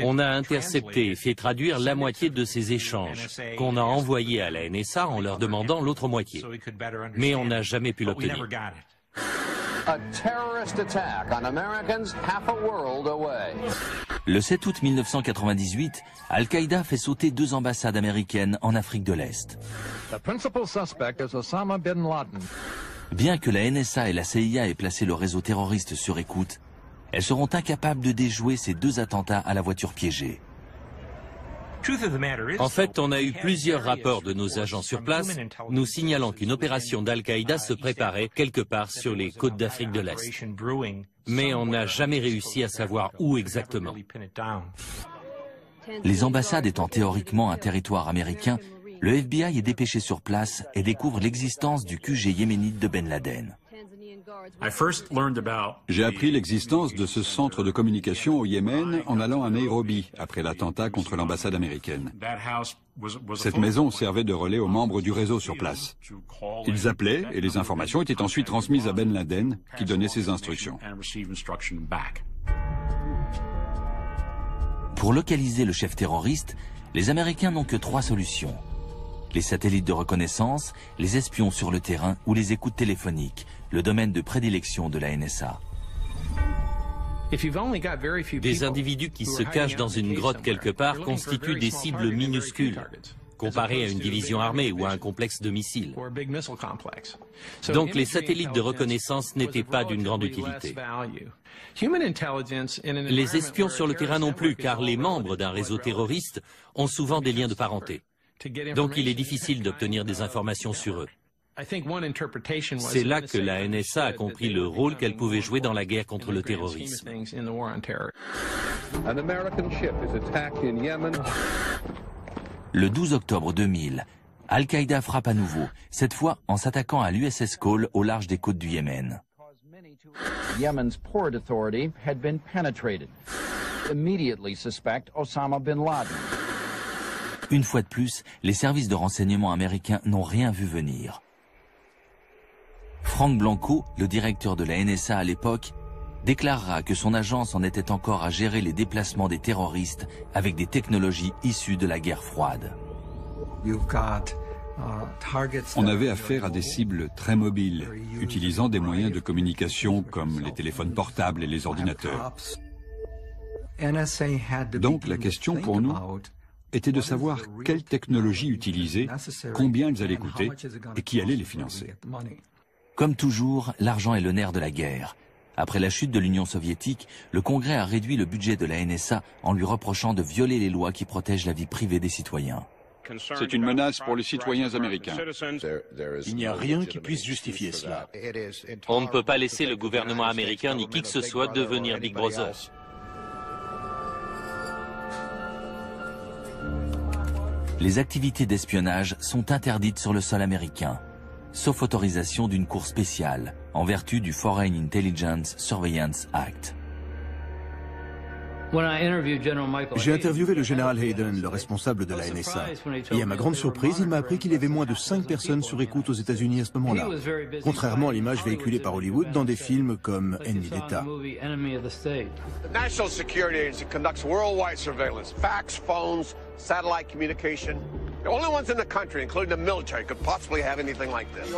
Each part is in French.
On a intercepté et fait traduire la moitié de ces échanges, qu'on a envoyés à la NSA en leur demandant l'autre moitié. Mais on n'a jamais pu l'obtenir. Le 7 août 1998, Al-Qaïda fait sauter 2 ambassades américaines en Afrique de l'Est. Bien que la NSA et la CIA aient placé le réseau terroriste sur écoute, elles seront incapables de déjouer ces 2 attentats à la voiture piégée. En fait, on a eu plusieurs rapports de nos agents sur place nous signalant qu'une opération d'Al-Qaïda se préparait quelque part sur les côtes d'Afrique de l'Est. Mais on n'a jamais réussi à savoir où exactement. Les ambassades étant théoriquement un territoire américain, le FBI est dépêché sur place et découvre l'existence du QG yéménite de Ben Laden. J'ai appris l'existence de ce centre de communication au Yémen en allant à Nairobi après l'attentat contre l'ambassade américaine. Cette maison servait de relais aux membres du réseau sur place. Ils appelaient et les informations étaient ensuite transmises à Ben Laden qui donnait ses instructions. Pour localiser le chef terroriste, les Américains n'ont que 3 solutions. Les satellites de reconnaissance, les espions sur le terrain ou les écoutes téléphoniques, le domaine de prédilection de la NSA. Des individus qui se cachent dans une grotte quelque part constituent des cibles minuscules, comparées à une division armée ou à un complexe de missiles. Donc les satellites de reconnaissance n'étaient pas d'une grande utilité. Les espions sur le terrain non plus, car les membres d'un réseau terroriste ont souvent des liens de parenté. Donc il est difficile d'obtenir des informations sur eux. C'est là que la NSA a compris le rôle qu'elle pouvait jouer dans la guerre contre le terrorisme. Le 12 octobre 2000, Al-Qaïda frappe à nouveau, cette fois en s'attaquant à l'USS Cole au large des côtes du Yémen. Yemen's Port Authority had been penetrated. Immediately suspect Osama bin Laden. Une fois de plus, les services de renseignement américains n'ont rien vu venir. Frank Blanco, le directeur de la NSA à l'époque, déclarera que son agence en était encore à gérer les déplacements des terroristes avec des technologies issues de la guerre froide. On avait affaire à des cibles très mobiles, utilisant des moyens de communication comme les téléphones portables et les ordinateurs. Donc la question pour nous était de savoir quelle technologie utiliser, combien elles allaient coûter et qui allait les financer. Comme toujours, l'argent est le nerf de la guerre. Après la chute de l'Union soviétique, le Congrès a réduit le budget de la NSA en lui reprochant de violer les lois qui protègent la vie privée des citoyens. C'est une menace pour les citoyens américains. Il n'y a rien qui puisse justifier cela. On ne peut pas laisser le gouvernement américain ni qui que ce soit devenir Big Brother. Les activités d'espionnage sont interdites sur le sol américain, sauf autorisation d'une cour spéciale, en vertu du Foreign Intelligence Surveillance Act. J'ai interviewé le général Hayden, le responsable de la NSA, et à ma grande surprise, il m'a appris qu'il y avait moins de 5 personnes sur écoute aux États-Unis à ce moment-là, contrairement à l'image véhiculée par Hollywood dans des films comme Ennemi d'État. The National Security Agency conducts worldwide surveillance, fax, phones, satellite communication. The only ones in the country, including the military, could possibly have anything like this.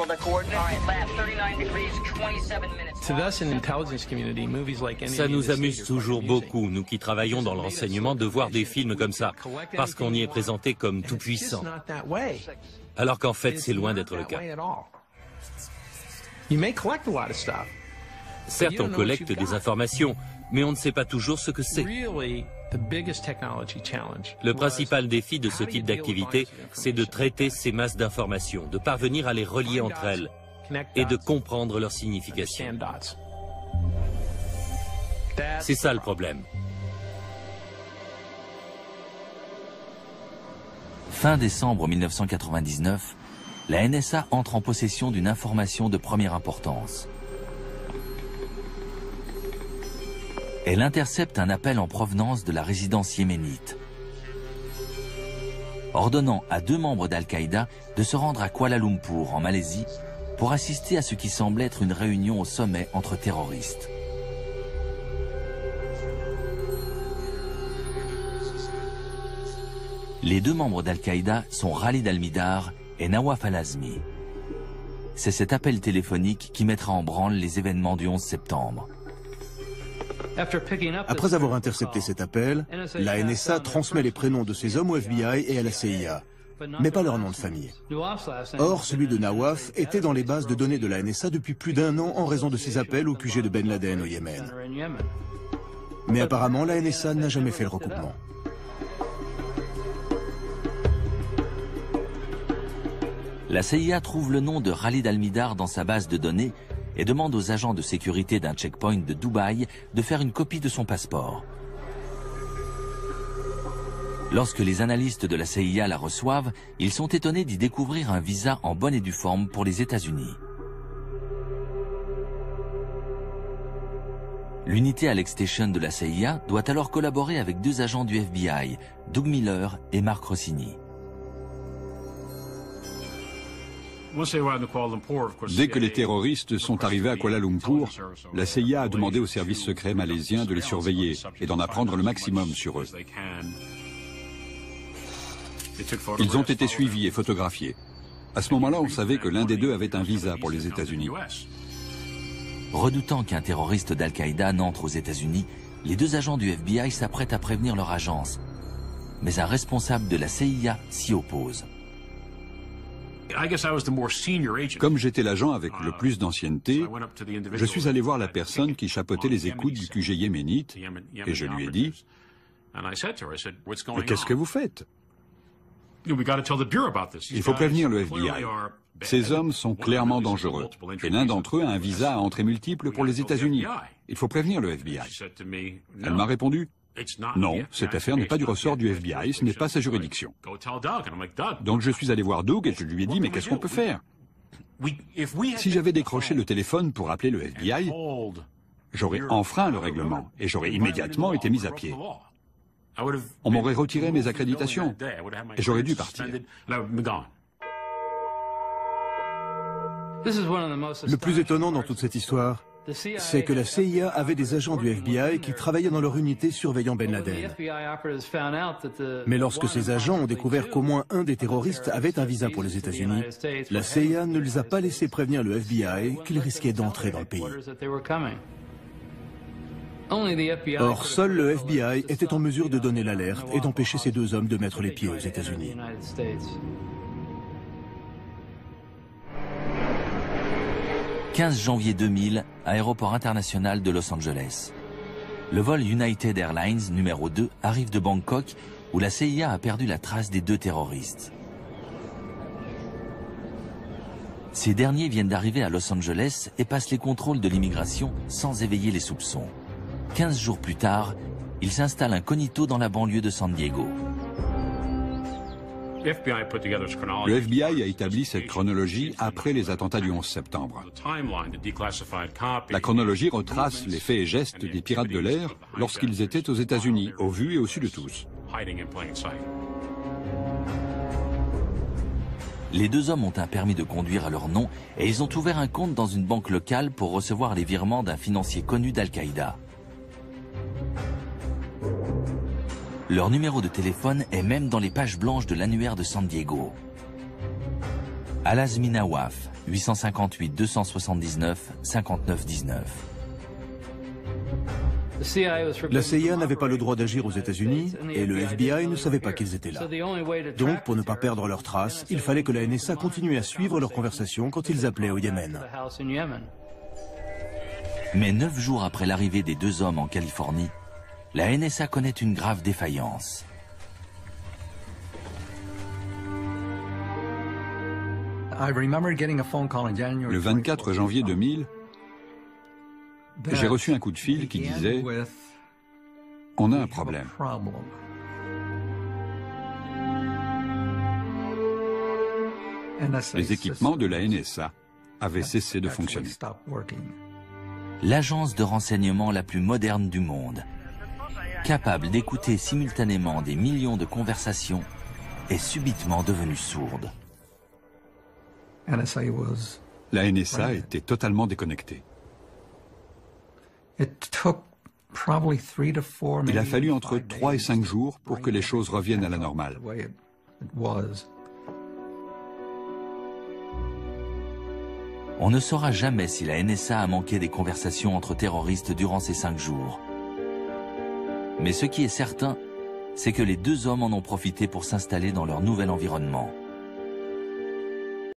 Ça nous amuse toujours beaucoup, nous qui travaillons dans le renseignement, de voir des films comme ça, parce qu'on y est présenté comme tout puissant. Alors qu'en fait, c'est loin d'être le cas. Certes, on collecte des informations, mais on ne sait pas toujours ce que c'est. Le principal défi de ce type d'activité, c'est de traiter ces masses d'informations, de parvenir à les relier entre elles et de comprendre leur signification. C'est ça le problème. Fin décembre 1999, la NSA entre en possession d'une information de première importance. Elle intercepte un appel en provenance de la résidence yéménite, ordonnant à 2 membres d'Al-Qaïda de se rendre à Kuala Lumpur, en Malaisie, pour assister à ce qui semble être une réunion au sommet entre terroristes. Les deux membres d'Al-Qaïda sont Khalid al-Mihdhar et Nawaf al-Azmi. C'est cet appel téléphonique qui mettra en branle les événements du 11 septembre. Après avoir intercepté cet appel, la NSA transmet les prénoms de ces hommes au FBI et à la CIA, mais pas leur nom de famille. Or, celui de Nawaf était dans les bases de données de la NSA depuis plus d'1 an en raison de ses appels au QG de Ben Laden au Yémen. Mais apparemment, la NSA n'a jamais fait le recoupement. La CIA trouve le nom de Khalid al-Mihdhar dans sa base de données et demande aux agents de sécurité d'un checkpoint de Dubaï de faire une copie de son passeport. Lorsque les analystes de la CIA la reçoivent, ils sont étonnés d'y découvrir un visa en bonne et due forme pour les États-Unis. L'unité Alex Station de la CIA doit alors collaborer avec 2 agents du FBI, Doug Miller et Mark Rossini. Dès que les terroristes sont arrivés à Kuala Lumpur, la CIA a demandé aux services secrets malaisiens de les surveiller et d'en apprendre le maximum sur eux. Ils ont été suivis et photographiés. À ce moment-là, on savait que l'un des deux avait un visa pour les États-Unis. Redoutant qu'un terroriste d'Al-Qaïda n'entre aux États-Unis, les 2 agents du FBI s'apprêtent à prévenir leur agence. Mais un responsable de la CIA s'y oppose. Comme j'étais l'agent avec le plus d'ancienneté, je suis allé voir la personne qui chapeautait les écoutes du QG yéménite et je lui ai dit « Mais qu'est-ce que vous faites ? Il faut prévenir le FBI. Ces hommes sont clairement dangereux et l'un d'entre eux a un visa à entrée multiple pour les États-Unis. Il faut prévenir le FBI. » Elle m'a répondu « Non, cette affaire n'est pas du ressort du FBI, ce n'est pas sa juridiction. » Donc je suis allé voir Doug et je lui ai dit « Mais qu'est-ce qu'on peut faire ? Si j'avais décroché le téléphone pour appeler le FBI, j'aurais enfreint le règlement et j'aurais immédiatement été mis à pied. On m'aurait retiré mes accréditations et j'aurais dû partir. » Le plus étonnant dans toute cette histoire, c'est que la CIA avait des agents du FBI qui travaillaient dans leur unité surveillant Ben Laden. Mais lorsque ces agents ont découvert qu'au moins un des terroristes avait un visa pour les États-Unis, la CIA ne les a pas laissés prévenir le FBI qu'ils risquaient d'entrer dans le pays. Or, seul le FBI était en mesure de donner l'alerte et d'empêcher ces 2 hommes de mettre les pieds aux États-Unis. « 15 janvier 2000, aéroport international de Los Angeles. Le vol United Airlines numéro 2 arrive de Bangkok, où la CIA a perdu la trace des 2 terroristes. Ces derniers viennent d'arriver à Los Angeles et passent les contrôles de l'immigration sans éveiller les soupçons. 15 jours plus tard, ils s'installent incognito dans la banlieue de San Diego. Le FBI a établi cette chronologie après les attentats du 11 septembre. La chronologie retrace les faits et gestes des pirates de l'air lorsqu'ils étaient aux États-Unis, au vu et au su de tous. Les 2 hommes ont un permis de conduire à leur nom et ils ont ouvert un compte dans une banque locale pour recevoir les virements d'un financier connu d'Al-Qaïda. Leur numéro de téléphone est même dans les pages blanches de l'annuaire de San Diego. Al-Azmi Nawaf, 858 279 59 19. La CIA n'avait pas le droit d'agir aux États-Unis et le FBI ne savait pas qu'ils étaient là. Donc, pour ne pas perdre leurs traces, il fallait que la NSA continue à suivre leurs conversations quand ils appelaient au Yémen. Mais 9 jours après l'arrivée des 2 hommes en Californie, la NSA connaît une grave défaillance. Le 24 janvier 2000, j'ai reçu un coup de fil qui disait « On a un problème ». Les équipements de la NSA avaient cessé de fonctionner. L'agence de renseignement la plus moderne du monde, capable d'écouter simultanément des millions de conversations, est subitement devenue sourde. La NSA était totalement déconnectée. Il a fallu entre 3 et 5 jours pour que les choses reviennent à la normale. On ne saura jamais si la NSA a manqué des conversations entre terroristes durant ces 5 jours. Mais ce qui est certain, c'est que les deux hommes en ont profité pour s'installer dans leur nouvel environnement.